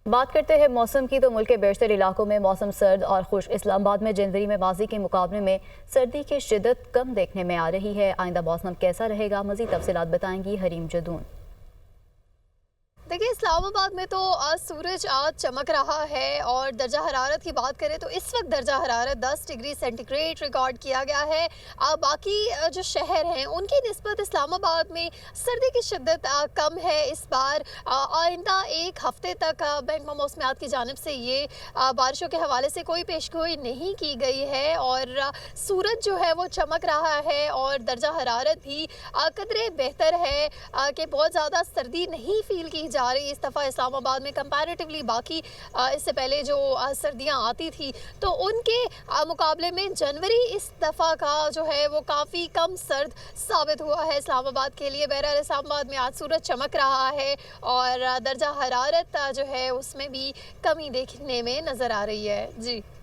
बात करते हैं मौसम की, तो मुल्क के बेशतर इलाकों में मौसम सर्द और खुश्क। इस्लामाबाद में जनवरी में माजी के मुकाबले में सर्दी की शिद्दत कम देखने में आ रही है। आइंदा मौसम कैसा रहेगा, मज़ीद तफसीलात बताएंगी हरीम जदून। देखिए, इस्लामाबाद में तो आज सूरज आज चमक रहा है और दर्जा हरारत की बात करें तो इस वक्त दर्जा हरारत 10 डिग्री सेंटीग्रेड रिकॉर्ड किया गया है। बाकी जो शहर हैं उनकी निस्बत इस्लामाबाद में सर्दी की शिद्दत कम है इस बार। आइंदा एक हफ्ते तक महकमा मौसमियात की जानिब से ये बारिशों के हवाले से कोई पेशगोई नहीं की गई है और सूरज जो है वो चमक रहा है और दर्जा हरारत भी कदरे बेहतर है कि बहुत ज़्यादा सर्दी नहीं फील की जा रही इस दफ़ा इस्लामाबाद में कंपैरेटिवली। बाकी इससे पहले जो सर्दियां आती थी तो उनके मुकाबले में जनवरी इस दफ़ा का जो है वो काफ़ी कम सर्द साबित हुआ है इस्लामाबाद के लिए। बहरहाल इस्लामाबाद में आज सूरज चमक रहा है और दर्जा हरारत जो है उसमें भी कमी देखने में नज़र आ रही है। जी।